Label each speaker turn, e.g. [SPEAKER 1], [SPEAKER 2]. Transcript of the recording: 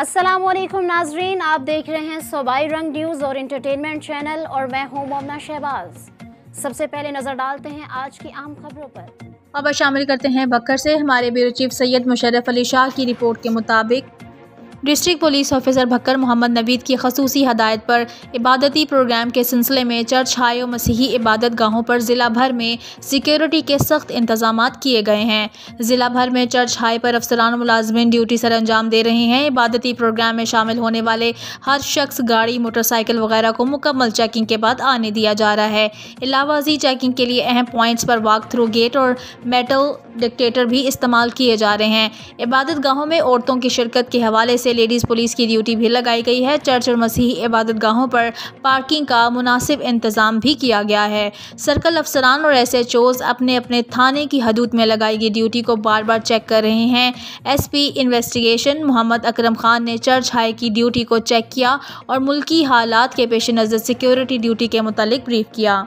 [SPEAKER 1] अस्सलामुअलैकुम नाजरीन, आप देख रहे हैं सूबाई रंग न्यूज़ और इंटरटेनमेंट चैनल और मैं हूं मोमना शहबाज। सबसे पहले नजर डालते हैं आज की अहम खबरों पर।
[SPEAKER 2] खबर शामिल करते हैं बक्कर से। हमारे ब्यूरो चीफ सैयद मुशर्रफ अली शाह की रिपोर्ट के मुताबिक district police officer Bhakkar Mohammad Naveed की खसूसी हदायत पर इबादती प्रोग्राम के सिलसिले में चर्च हाई और मसीही इबादत गाहों पर ज़िला भर में सिक्योरिटी के सख्त इंतजाम किए गए हैं। ज़िला भर में चर्च हाई पर अफसरान मुलाजमीन ड्यूटी सर अंजाम दे रहे हैं। इबादती प्रोग्राम में शामिल होने वाले हर शख्स गाड़ी, मोटरसाइकिल वगैरह को मुकम्मल चेकिंग के बाद आने दिया जा रहा है। अलावाजी चेकिंग के लिए अहम पॉइंट्स पर वॉक थ्रू गेट और मेटल डिटेक्टर भी इस्तेमाल किए जा रहे हैं। इबादत गाहों में औरतों की शिरकत के हवाले से लेडीज़ पुलिस की ड्यूटी भी लगाई गई है। चर्च और मसीही इबादत गाहों पर पार्किंग का मुनासिब इंतज़ाम भी किया गया है। सर्कल अफसरान और SHOs अपने अपने थाने की हदूद में लगाई गई ड्यूटी को बार बार चेक कर रहे हैं। SP इन्वेस्टिगेशन मोहम्मद अकरम खान ने चर्च हाई की ड्यूटी को चेक किया और मुल्की हालात के पेश नज़र सिक्योरिटी ड्यूटी के मुतालिक ब्रीफ किया।